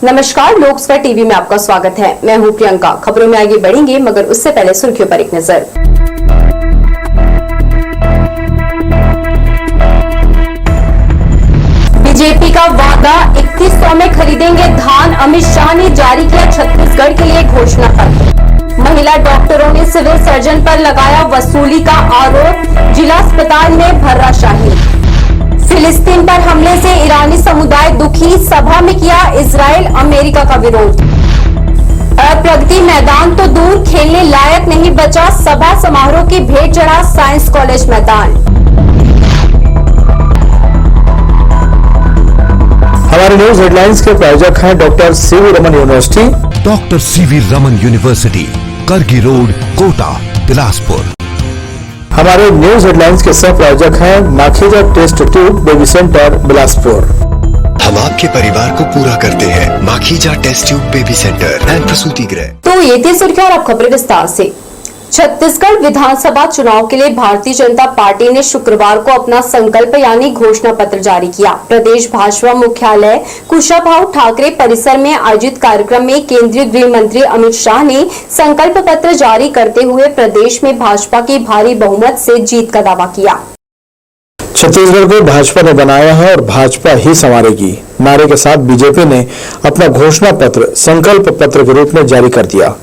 नमस्कार, लोकसभा टीवी में आपका स्वागत है। मैं हूं प्रियंका। खबरों में आगे बढ़ेंगे, मगर उससे पहले सुर्खियों पर एक नजर। बीजेपी का वादा, 2100 में खरीदेंगे धान। अमित शाह ने जारी किया छत्तीसगढ़ के लिए घोषणा पत्र। महिला डॉक्टरों ने सिविल सर्जन पर लगाया वसूली का आरोप। जिला अस्पताल में भर्राशाही। फिलिस्तीन पर हमले से ईरानी समुदाय दुखी। सभा में किया इजराइल अमेरिका का विरोध। प्रगति मैदान तो दूर, खेलने लायक नहीं बचा। सभा समारोह की भेंट चढ़ा साइंस कॉलेज मैदान। हमारे न्यूज हेडलाइंस के प्रायोजक हैं doctor CV Raman university. Doctor CV Raman university, Kargi road, Kota, Bilaspur. हमारे न्यूज हेडलाइंस के सह प्रायोजक हैं Makhija test tube baby centre, Bilaspur. हम आपके परिवार को पूरा करते हैं। Makhija test tube baby centre and प्रसूति गृह। तो ये थी सुर्खियां और अब खबरें विस्तार से। छत्तीसगढ़ विधानसभा चुनाव के लिए भारतीय जनता पार्टी ने शुक्रवार को अपना संकल्प यानी घोषणा पत्र जारी किया। प्रदेश भाजपा मुख्यालय कुशाभाऊ ठाकरे परिसर में आयोजित कार्यक्रम में केंद्रीय गृह मंत्री अमित शाह ने संकल्प पत्र जारी करते हुए प्रदेश में भाजपा की भारी बहुमत से जीत का दावा किया। छत्तीसगढ़ को भाजपा ने बनाया है और भाजपा ही संवारेगी नारे के साथ बीजेपी ने अपना घोषणा पत्र संकल्प पत्र के रूप में जारी कर दिया।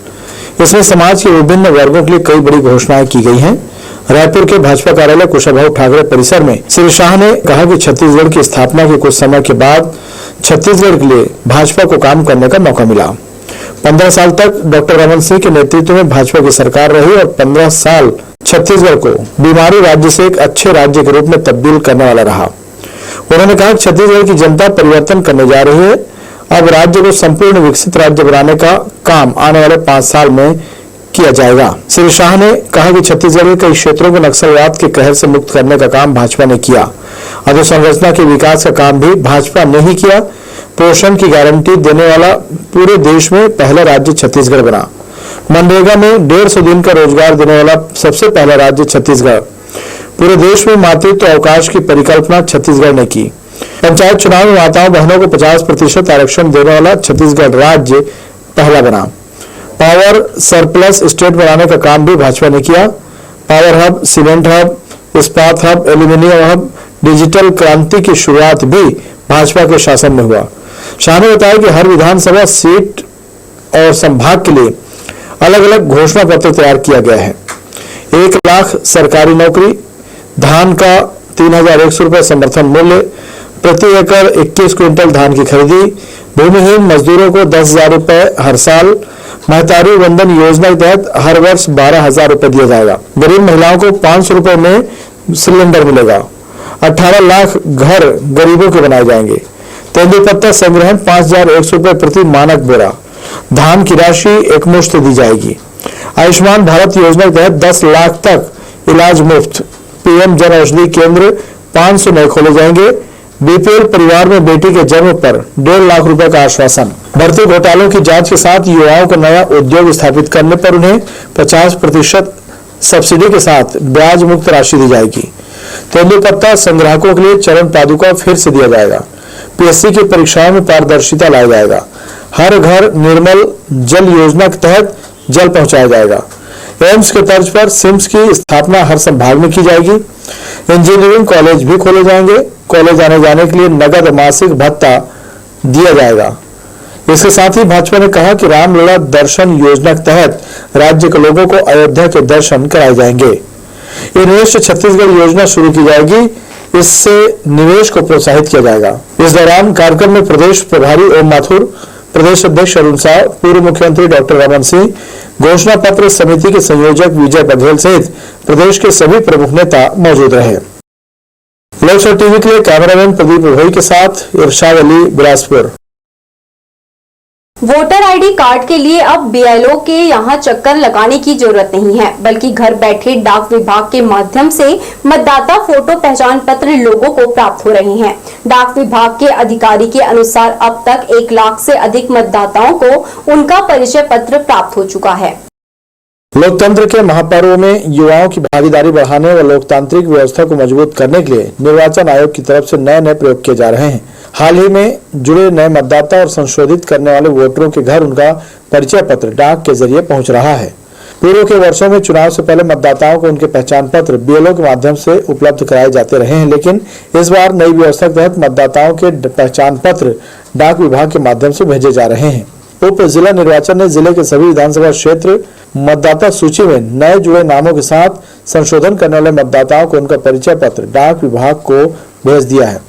इसमें समाज के विभिन्न वर्गों के लिए कई बड़ी घोषणाएं की गई हैं। रायपुर के भाजपा कार्यालय कुशाभाऊ ठाकरे परिसर में श्री शाह ने कहा कि छत्तीसगढ़ की स्थापना के कुछ समय के बाद छत्तीसगढ़ के लिए भाजपा को काम करने का मौका मिला। 15 साल तक डॉक्टर रमन सिंह के नेतृत्व में भाजपा की सरकार रही और 15 साल छत्तीसगढ़ को बीमारी राज्य से एक अच्छे राज्य के रूप में तब्दील करने वाला रहा। उन्होंने कहा कि छत्तीसगढ़ की जनता परिवर्तन करने जा रही है। अब राज्य को संपूर्ण विकसित राज्य बनाने का काम आने वाले 5 साल में किया जाएगा। श्री शाह ने कहा कि छत्तीसगढ़ के कई क्षेत्रों को नक्सलवाद के कहर से मुक्त करने का काम भाजपा ने किया। अधोसंरचना के विकास का काम भी भाजपा ने ही किया। पोषण की गारंटी देने वाला पूरे देश में पहला राज्य छत्तीसगढ़ बना। मनरेगा में 150 दिन का रोजगार देने वाला सबसे पहला राज्य छत्तीसगढ़। पूरे देश में मातृत्व अवकाश की परिकल्पना छत्तीसगढ़ ने की। पंचायत चुनाव में माताओं बहनों को 50% आरक्षण देने वाला छत्तीसगढ़ राज्य पहला बना। पावर सरप्लस स्टेट बनाने का काम भी भाजपा ने किया। पावर हब, सीमेंट हब, इस्पात हब, एल्यूमिनियम हब, डिजिटल क्रांति की शुरुआत भी भाजपा के शासन में हुआ। शाह ने बताया कि हर विधानसभा सीट और संभाग के लिए अलग अलग घोषणा पत्र तैयार किया गया है। 1 लाख सरकारी नौकरी, धान का 3100 रुपये समर्थन मूल्य, प्रति एकड़ 21 क्विंटल धान की खरीदी, भूमिहीन मजदूरों को 10,000 रुपए हर साल, महतारी वंदन योजना के तहत हर वर्ष 12,000 रुपए दिया जाएगा। गरीब महिलाओं को 500 रुपए में सिलेंडर मिलेगा। 18 लाख घर गरीबों के बनाए जाएंगे। तेंदुपत्ता संग्रहण 5,100 रुपए प्रति मानक बोरा। धान की राशि एकमुश्त दी जाएगी। आयुष्मान भारत योजना के तहत 10 लाख तक इलाज मुफ्त। पीएम जन औषधि केंद्र 500 नए खोले जाएंगे। बीपीएल परिवार में बेटी के जन्म पर 1.5 लाख रुपए का आश्वासन। भर्ती घोटालों की जांच के साथ युवाओं को नया उद्योग स्थापित करने पर उन्हें 50% सब्सिडी के साथ ब्याज मुक्त राशि दी जाएगी। तेंदुपत्ता संग्राहकों के लिए चरण पादुका फिर से दिया जाएगा। पीएससी की परीक्षाओं में पारदर्शिता लाया जाएगा। हर घर निर्मल जल योजना के तहत जल पहुंचाया जाएगा। एम्स के तर्ज पर सिम्स की स्थापना हर संभाग में की जाएगी। इंजीनियरिंग कॉलेज भी खोले जाएंगे। कॉलेज आने जाने के लिए नगद मासिक भत्ता दिया जाएगा। इसके साथ ही भाजपा ने कहा कि रामलला दर्शन योजना के तहत राज्य के लोगों को अयोध्या के दर्शन कराए जाएंगे। इन्वेस्ट छत्तीसगढ़ योजना शुरू की जाएगी। इससे निवेश को प्रोत्साहित किया जाएगा। इस दौरान कार्यक्रम में प्रदेश प्रभारी ओम माथुर, प्रदेश अध्यक्ष अरुण साह, पूर्व मुख्यमंत्री डॉक्टर रमन सिंह, घोषणा पत्र समिति के संयोजक विजय बघेल सहित प्रदेश के सभी प्रमुख नेता मौजूद रहे। लोकसभा टीवी के लिए कैमरामैन प्रदीप भोई के साथ Irshad Ali, Bilaspur. Voter ID card के लिए अब बीएलओ के यहां चक्कर लगाने की जरूरत नहीं है, बल्कि घर बैठे डाक विभाग के माध्यम से मतदाता फोटो पहचान पत्र लोगों को प्राप्त हो रहे हैं। डाक विभाग के अधिकारी के अनुसार अब तक 1 लाख से अधिक मतदाताओं को उनका परिचय पत्र प्राप्त हो चुका है। लोकतंत्र के महापर्व में युवाओं की भागीदारी बढ़ाने व लोकतांत्रिक व्यवस्था को मजबूत करने के लिए निर्वाचन आयोग की तरफ से नए प्रयोग किए जा रहे हैं। हाल ही में जुड़े नए मतदाता और संशोधित करने वाले वोटरों के घर उनका परिचय पत्र डाक के जरिए पहुंच रहा है। पूर्व के वर्षों में चुनाव से पहले मतदाताओं को उनके पहचान पत्र बीएलओ के माध्यम से उपलब्ध कराए जाते रहे हैं, लेकिन इस बार नई व्यवस्था के तहत मतदाताओं के पहचान पत्र डाक विभाग के माध्यम से भेजे जा रहे हैं। उप जिला निर्वाचन ने जिले के सभी विधानसभा क्षेत्र मतदाता सूची में नए जुड़े नामों के साथ संशोधन करने वाले मतदाताओं को उनका परिचय पत्र डाक विभाग को भेज दिया है।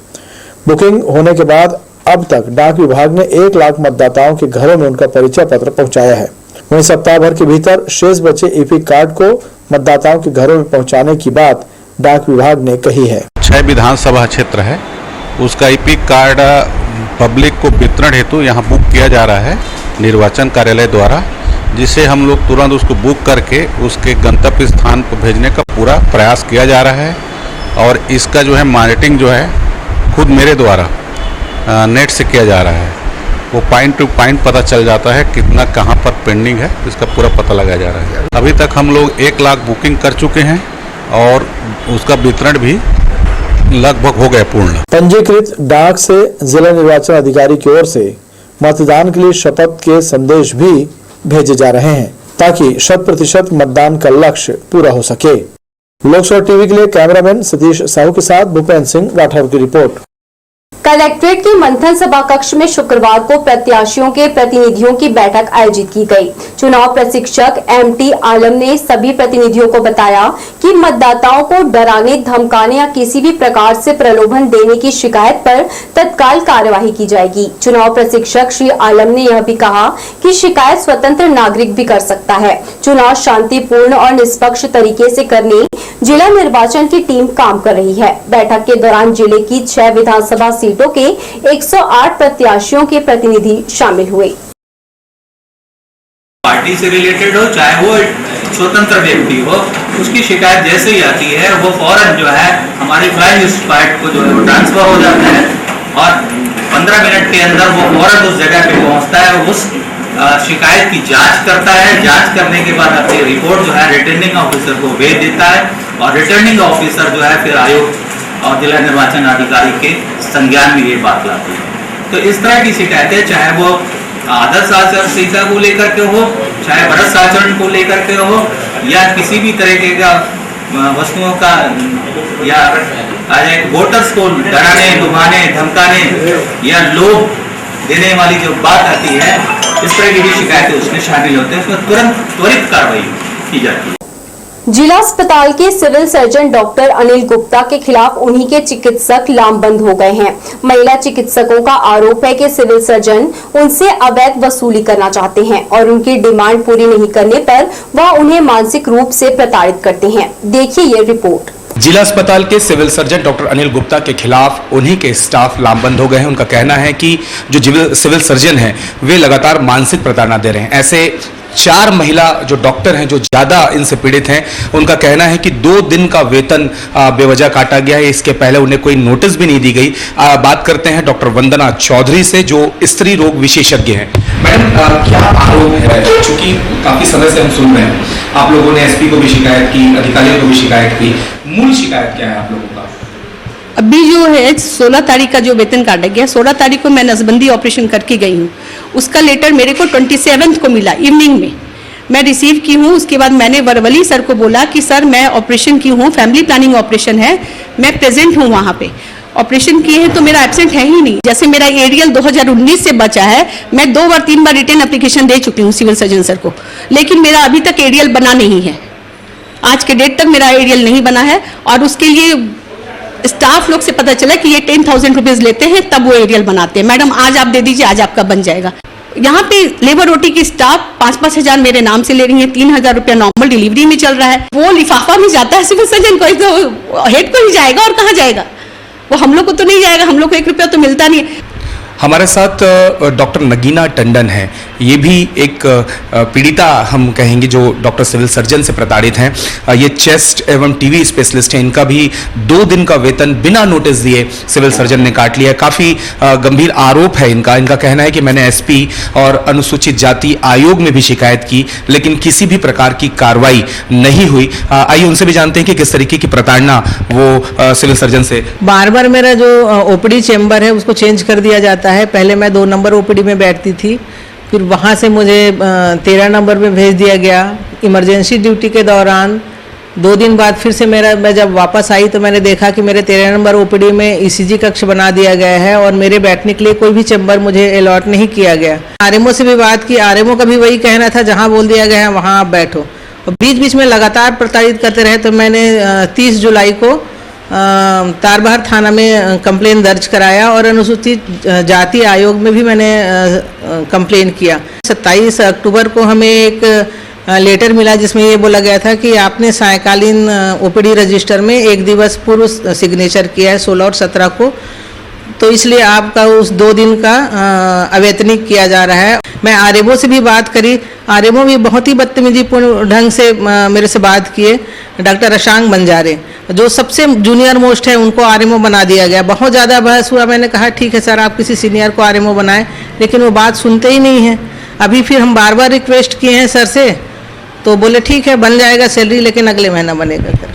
बुकिंग होने के बाद अब तक डाक विभाग ने 1 लाख मतदाताओं के घरों में उनका परिचय पत्र पहुंचाया है। वहीं सप्ताह भर के भीतर शेष बचे ईपिक कार्ड को मतदाताओं के घरों में पहुंचाने की बात डाक विभाग ने कही है। 6 विधानसभा क्षेत्र है, उसका ईपिक कार्ड पब्लिक को वितरण हेतु यहाँ बुक किया जा रहा है निर्वाचन कार्यालय द्वारा, जिसे हम लोग तुरंत उसको बुक करके उसके गंतव्य स्थान पर भेजने का पूरा प्रयास किया जा रहा है। और इसका जो है मॉनिटरिंग जो है खुद मेरे द्वारा नेट से किया जा रहा है। वो पॉइंट टू पॉइंट पता चल जाता है कितना कहाँ पर पेंडिंग है, इसका पूरा पता लगाया जा रहा है। अभी तक हम लोग 1 लाख बुकिंग कर चुके हैं और उसका वितरण भी लगभग हो गया पूर्ण। पंजीकृत डाक से जिला निर्वाचन अधिकारी की ओर से मतदान के लिए शपथ के संदेश भी भेजे जा रहे हैं ताकि 100% मतदान का लक्ष्य पूरा हो सके। लोकसभा टीवी के लिए कैमरामैन सतीश साहू के साथ भूपेंद्र सिंह राठौर की रिपोर्ट। कलेक्ट्रेट के मंथन सभा कक्ष में शुक्रवार को प्रत्याशियों के प्रतिनिधियों की बैठक आयोजित की गई। चुनाव प्रशिक्षक एमटी आलम ने सभी प्रतिनिधियों को बताया कि मतदाताओं को डराने, धमकाने या किसी भी प्रकार से प्रलोभन देने की शिकायत पर तत्काल कार्यवाही की जाएगी। चुनाव प्रशिक्षक श्री आलम ने यह भी कहा कि शिकायत स्वतंत्र नागरिक भी कर सकता है। चुनाव शांतिपूर्ण और निष्पक्ष तरीके से करने जिला निर्वाचन की टीम काम कर रही है। बैठक के दौरान जिले की 6 विधानसभा सीटों के 108 प्रत्याशियों के प्रतिनिधि शामिल हुए। पार्टी से रिलेटेड हो चाहे वो स्वतंत्र व्यक्ति हो, उसकी शिकायत जैसे ही आती है वो फौरन जो है हमारे फ्लाइंग स्क्वाड को जो है वो ट्रांसफर हो जाता है और 15 मिनट के अंदर वो फौरन उस जगह पे पहुंचता है, उस शिकायत की जांच करता है। जांच करने के बाद अपनी रिपोर्ट जो है रिटर्निंग ऑफिसर को भेज देता है और रिटर्निंग ऑफिसर जो है फिर आयोग और जिला निर्वाचन अधिकारी के संज्ञान में ये बात लाती है। तो इस तरह की शिकायतें चाहे वो आदर्श आचरण संहिता को लेकर के हो, चाहे भ्रष्ट आचरण को लेकर के हो, या किसी भी तरीके का वस्तुओं का या वोटर्स को डराने, लुभाने, धमकाने या लोभ देने वाली जो बात आती है, इस तरह की भी शिकायतें उसमें शामिल होते हैं, उसमें तुरंत त्वरित कार्रवाई की जाती है। जिला अस्पताल के civil surgeon doctor Anil Gupta के खिलाफ उन्हीं के चिकित्सक लामबंद हो गए हैं। महिला चिकित्सकों का आरोप है कि सिविल सर्जन उनसे अवैध वसूली करना चाहते हैं और उनकी डिमांड पूरी नहीं करने पर वह उन्हें मानसिक रूप से प्रताड़ित करते हैं। देखिए ये रिपोर्ट। जिला अस्पताल के civil surgeon doctor Anil Gupta के खिलाफ उन्हीं के स्टाफ लामबंद हो गए हैं। उनका कहना है कि जो सिविल सर्जन हैं वे लगातार मानसिक प्रताड़ना दे रहे हैं। ऐसे 4 महिला जो डॉक्टर हैं जो ज़्यादा इनसे पीड़ित हैं, उनका कहना है कि 2 दिन का वेतन बेवजह काटा गया है। इसके पहले उन्हें कोई नोटिस भी नहीं दी गई। बात करते हैं डॉक्टर वंदना चौधरी से जो स्त्री रोग विशेषज्ञ हैं। मैडम, क्या आरोप है? चूंकि काफी समय से हम सुन रहे हैं, आप लोगों ने एसपी को भी शिकायत की, अधिकारियों को भी शिकायत की, मूल शिकायत क्या है आप लोगों का? अभी जो है 16 तारीख का जो वेतन काटा गया, 16 तारीख को मैं नसबंदी ऑपरेशन करके गई हूँ। उसका लेटर मेरे को 27 को मिला इवनिंग में, मैं रिसीव की हूँ। उसके बाद मैंने वर्बली सर को बोला कि सर मैं ऑपरेशन की हूँ, फैमिली प्लानिंग ऑपरेशन है, मैं प्रेजेंट हूँ वहाँ पे, ऑपरेशन किए हैं तो मेरा एब्सेंट है ही नहीं। जैसे मेरा एरियल 2019 से बचा है, मैं 2 बार 3 बार रिटर्न एप्लीकेशन दे चुकी हूँ सिविल सर्जन सर को, लेकिन मेरा अभी तक एरियल बना नहीं है। आज के डेट तक मेरा एरियल नहीं बना है और उसके लिए स्टाफ लोग से पता चला कि ये 10,000 रुपीज लेते हैं तब वो एरियल बनाते हैं। मैडम आज आप दे दीजिए, आज आपका बन जाएगा। यहाँ पे लेबर रोटी की स्टाफ 5-5 हजार मेरे नाम से ले रही है, 3,000 रुपया नॉर्मल डिलीवरी में चल रहा है। वो लिफाफा में जाता है सिविल सर्जन को, तो हेड को ही जाएगा और कहाँ जाएगा, वो हम लोग को तो नहीं जाएगा, हम लोग को 1 रुपया तो मिलता नहीं है। हमारे साथ डॉक्टर नगीना टंडन है। ये भी एक पीड़िता हम कहेंगे जो डॉक्टर सिविल सर्जन से प्रताड़ित हैं। ये चेस्ट एवं टीवी स्पेशलिस्ट हैं। इनका भी 2 दिन का वेतन बिना नोटिस दिए सिविल सर्जन ने काट लिया। काफ़ी गंभीर आरोप है इनका। इनका कहना है कि मैंने एसपी और अनुसूचित जाति आयोग में भी शिकायत की, लेकिन किसी भी प्रकार की कार्रवाई नहीं हुई। आइए उनसे भी जानते हैं कि किस तरीके की प्रताड़ना वो सिविल सर्जन से। बार बार मेरा जो ओपीडी चेंबर है उसको चेंज कर दिया जाता है। पहले मैं 2 नंबर ओपीडी में बैठती थी, फिर वहाँ से मुझे 13 नंबर में भेज दिया गया। इमरजेंसी ड्यूटी के दौरान 2 दिन बाद फिर से मैं जब वापस आई तो मैंने देखा कि मेरे 13 नंबर ओपीडी में ईसीजी कक्ष बना दिया गया है और मेरे बैठने के लिए कोई भी चेंबर मुझे अलॉट नहीं किया गया। आरएमओ से भी बात की, आरएमओ का भी वही कहना था जहाँ बोल दिया गया है वहाँ आप बैठो। और बीच बीच में लगातार प्रताड़ित करते रहे, तो मैंने 30 जुलाई को तारबहार थाना में कंप्लेन दर्ज कराया और अनुसूचित जाति आयोग में भी मैंने कंप्लेन किया। 27 अक्टूबर को हमें एक लेटर मिला जिसमें ये बोला गया था कि आपने सायकालीन ओपीडी रजिस्टर में 1 दिवस पूर्व सिग्नेचर किया है 16 और 17 को, तो इसलिए आपका उस 2 दिन का अवैतनिक किया जा रहा है। मैं आरएमओ से भी बात करी, आरएमओ भी बहुत ही बदतमीजीपूर्ण ढंग से मेरे से बात किए। डॉक्टर अशांक बंजारे जो सबसे जूनियर मोस्ट है उनको आरएमओ बना दिया गया। बहुत ज़्यादा बहस हुआ। मैंने कहा ठीक है सर, आप किसी सीनियर को आरएमओ बनाएं, लेकिन वो बात सुनते ही नहीं हैं। अभी फिर हम बार बार रिक्वेस्ट किए हैं सर से, तो बोले ठीक है बन जाएगा सैलरी, लेकिन अगले महीना बनेगा सर।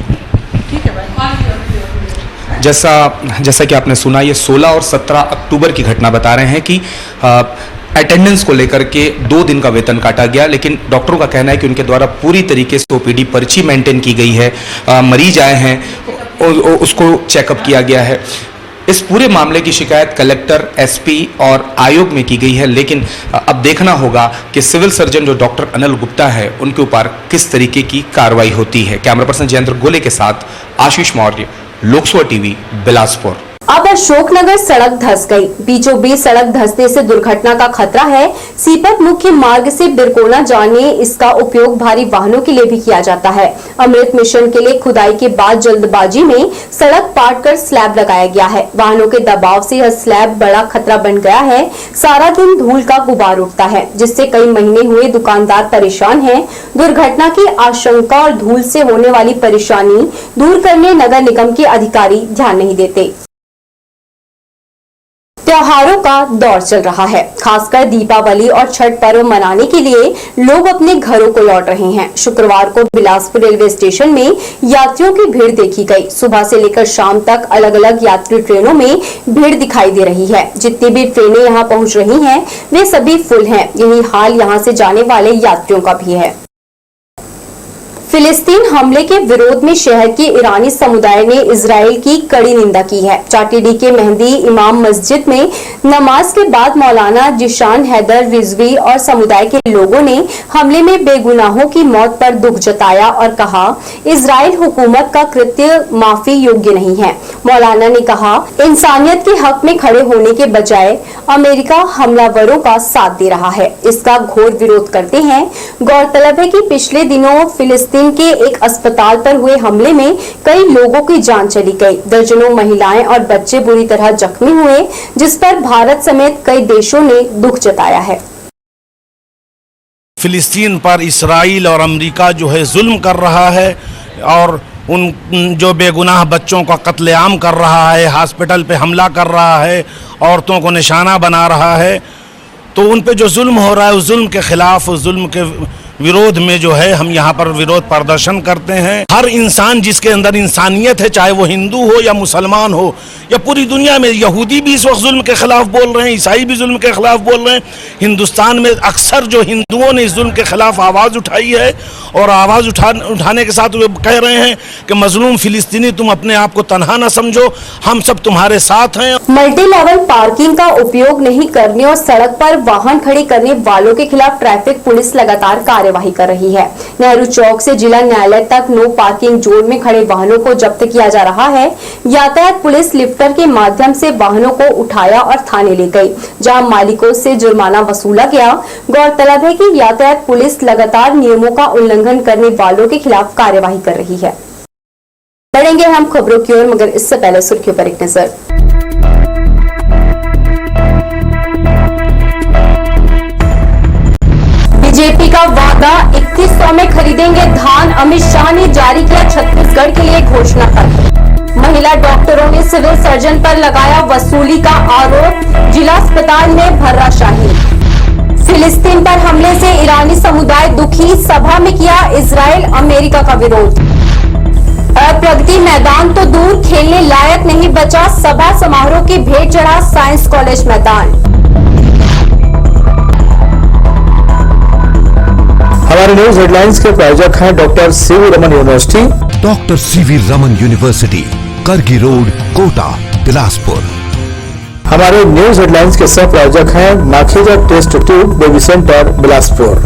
ठीक है भाई। जैसा कि आपने सुना, ये 16 और 17 अक्टूबर की घटना बता रहे हैं कि अटेंडेंस को लेकर के 2 दिन का वेतन काटा गया, लेकिन डॉक्टरों का कहना है कि उनके द्वारा पूरी तरीके से ओपीडी पर्ची मेंटेन की गई है। मरीज आए हैं और उसको चेकअप किया गया है। इस पूरे मामले की शिकायत कलेक्टर, एसपी और आयोग में की गई है, लेकिन अब देखना होगा कि सिविल सर्जन जो डॉक्टर अनिल गुप्ता है उनके ऊपर किस तरीके की कार्रवाई होती है। कैमरा पर्सन जयेंद्र गोले के साथ आशीष मौर्य, लोकसभा टीवी, बिलासपुर। अब अशोकनगर सड़क धंस गई। बीचों बीच सड़क धंसने से दुर्घटना का खतरा है। सीपत मुख्य मार्ग से बिरकोना जाने इसका उपयोग भारी वाहनों के लिए भी किया जाता है। अमृत मिशन के लिए खुदाई के बाद जल्दबाजी में सड़क पाट कर स्लैब लगाया गया है। वाहनों के दबाव से यह स्लैब बड़ा खतरा बन गया है। सारा दिन धूल का गुबार उठता है, जिससे कई महीने हुए दुकानदार परेशान हैं। दुर्घटना की आशंका और धूल से होने वाली परेशानी दूर करने नगर निगम के अधिकारी ध्यान नहीं देते। त्योहारों का दौर चल रहा है। खासकर दीपावली और छठ पर्व मनाने के लिए लोग अपने घरों को लौट रहे हैं। शुक्रवार को बिलासपुर रेलवे स्टेशन में यात्रियों की भीड़ देखी गई। सुबह से लेकर शाम तक अलग अलग यात्री ट्रेनों में भीड़ दिखाई दे रही है। जितनी भी ट्रेनें यहां पहुंच रही हैं, वे सभी फुल हैं। यही हाल यहां से जाने वाले यात्रियों का भी है। फिलिस्तीन हमले के विरोध में शहर के ईरानी समुदाय ने इजराइल की कड़ी निंदा की है। चाटीडी के मेहंदी इमाम मस्जिद में नमाज के बाद मौलाना जिशान हैदर रिजवी और समुदाय के लोगों ने हमले में बेगुनाहों की मौत पर दुख जताया और कहा, इजराइल हुकूमत का कृत्य माफी योग्य नहीं है। मौलाना ने कहा, इंसानियत के हक में खड़े होने के बजाय अमेरिका हमलावरों का साथ दे रहा है। इसका घोर विरोध करते हैं। गौरतलब है कि पिछले दिनों फिलिस्तीन के एक अस्पताल पर हुए हमले में कई लोगों की जान चली गई। दर्जनों महिलाएं और बच्चे बुरी तरह जख्मी हुए, जिस पर भारत समेत कई देशों ने दुख जताया है। फिलिस्तीन पर इसराइल और अमेरिका जो है जुल्म कर रहा है और उन जो बेगुनाह बच्चों का कत्लेआम कर रहा है, हॉस्पिटल पे हमला कर रहा है, औरतों को निशाना बना रहा है, तो उन पे जो जुल्म हो रहा है उस जुल्म के खिलाफ, उस जुल्म के विरोध में जो है हम यहाँ पर विरोध प्रदर्शन करते हैं। हर इंसान जिसके अंदर इंसानियत है, चाहे वो हिंदू हो या मुसलमान हो या पूरी दुनिया में, यहूदी भी इस वक्त जुल्म के खिलाफ बोल रहे हैं, ईसाई भी जुल्म के खिलाफ बोल रहे हैं। हिंदुस्तान में अक्सर जो हिंदुओं ने इस जुल्म के खिलाफ आवाज़ उठाई है और आवाज़ उठाने के साथ वे कह रहे हैं कि मजलूम फिलिस्तीनी तुम अपने आप को तनहा न समझो, हम सब तुम्हारे साथ हैं। मल्टी लेवल पार्किंग का उपयोग नहीं करने और सड़क पर वाहन खड़े करने वालों के खिलाफ ट्रैफिक पुलिस लगातार कार्यवाही कर रही है। नेहरू चौक से जिला न्यायालय तक नो पार्किंग जोन में खड़े वाहनों को जब्त किया जा रहा है। यातायात पुलिस लिफ्टर के माध्यम से वाहनों को उठाया और थाने ले गई, जहां मालिकों से जुर्माना वसूला गया। गौरतलब है कि यातायात पुलिस लगातार नियमों का उल्लंघन करने वालों के खिलाफ कार्यवाही कर रही है। बढ़ेंगे हम खबरों की ओर, मगर इससे पहले सुर्खियों पर एक नजर। बीजेपी का वादा 2100 में खरीदेंगे धान, अमित शाह ने जारी किया छत्तीसगढ़ के लिए घोषणा पत्र। महिला डॉक्टरों ने सिविल सर्जन पर लगाया वसूली का आरोप, जिला अस्पताल में धर्राशाही। फिलिस्तीन पर हमले से ईरानी समुदाय दुखी, सभा में किया इजराइल अमेरिका का विरोध। और प्रगति मैदान तो दूर, खेलने लायक नहीं बचा, सभा समारोह की भेंट चढ़ा साइंस कॉलेज मैदान। हमारे न्यूज हेडलाइंस के प्रायोजक हैं doctor CV Raman university. Doctor CV Raman university, Kargi road, Kota, Bilaspur. हमारे न्यूज हेडलाइंस के सह प्रायोजक हैं Makhija test tube baby centre, Bilaspur.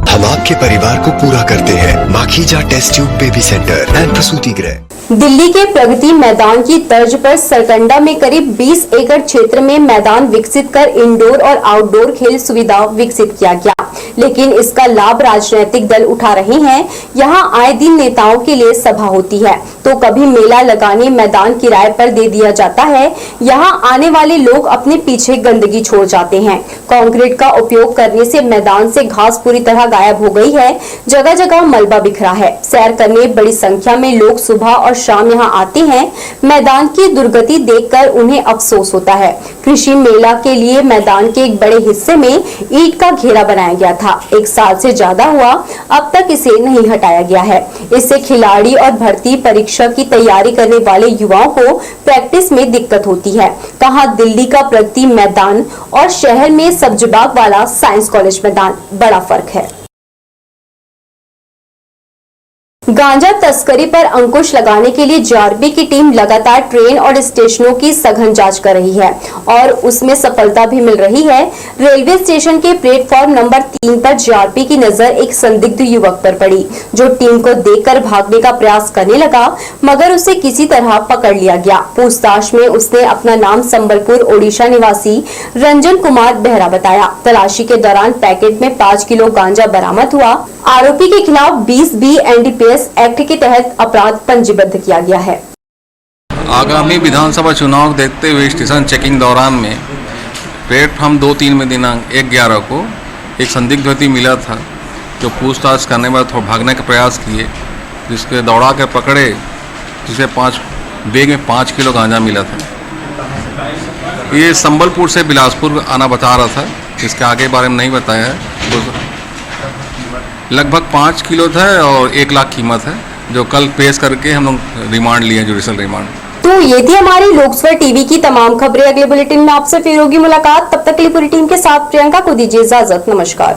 हम आपके परिवार को पूरा करते हैं Makhija test tube baby centre and प्रसूति गृह। दिल्ली के प्रगति मैदान की तर्ज पर सरकंडा में करीब 20 एकड़ क्षेत्र में मैदान विकसित कर इंडोर और आउटडोर खेल सुविधा विकसित किया गया, लेकिन इसका लाभ राजनीतिक दल उठा रहे हैं। यहाँ आए दिन नेताओं के लिए सभा होती है तो कभी मेला लगाने मैदान किराए पर दे दिया जाता है। यहाँ आने वाले लोग अपने पीछे गंदगी छोड़ जाते हैं। कंक्रीट का उपयोग करने से मैदान से घास पूरी तरह गायब हो गई है, जगह जगह मलबा बिखरा है। सैर करने बड़ी संख्या में लोग सुबह और शाम यहाँ आते हैं। मैदान की दुर्गति देखकर उन्हें अफसोस होता है। कृषि मेला के लिए मैदान के एक बड़े हिस्से में ईंट का घेरा बनाया गया था, 1 साल से ज्यादा हुआ, अब तक इसे नहीं हटाया गया है। इससे खिलाड़ी और भर्ती परीक्षा की तैयारी करने वाले युवाओं को प्रैक्टिस में दिक्कत होती है। कहाँ दिल्ली का प्रगति मैदान और शहर में सब्जबाग वाला साइंस कॉलेज मैदान, बड़ा फर्क है। गांजा तस्करी पर अंकुश लगाने के लिए जीआरपी की टीम लगातार ट्रेन और स्टेशनों की सघन जांच कर रही है और उसमें सफलता भी मिल रही है। रेलवे स्टेशन के प्लेटफॉर्म नंबर 3 पर जीआरपी की नजर एक संदिग्ध युवक पर पड़ी, जो टीम को देखकर भागने का प्रयास करने लगा, मगर उसे किसी तरह पकड़ लिया गया। पूछताछ में उसने अपना नाम संबलपुर ओडिशा निवासी रंजन कुमार बेहरा बताया। तलाशी के दौरान पैकेट में 5 किलो गांजा बरामद हुआ। आरोपी के खिलाफ 20B एनडीपीएस एक्ट के तहत अपराध पंजीबद्ध किया गया है। आगामी विधानसभा चुनाव देखते हुए स्टेशन चेकिंग दौरान में प्लेटफॉर्म 2-3 में दिनांक 1/11 को एक संदिग्ध व्यक्ति मिला था, जो पूछताछ करने में थोड़ा भागने का प्रयास किए, जिसके दौड़ा कर पकड़े, जिसे बैग में 5 किलो गांजा मिला था। ये संबलपुर से बिलासपुर आना बता रहा था, इसके आगे बारे में नहीं बताया है। लगभग 5 किलो था और 1 लाख कीमत है, जो कल पेश करके हम लोग रिमांड लिए, जुडिशल रिमांड। तो ये थी हमारी लोकसभा टीवी की तमाम खबरें। अगले बुलेटिन में आपसे फिर होगी मुलाकात। तब तक के लिए पूरी टीम के साथ प्रियंका को दीजिए इजाजत। नमस्कार।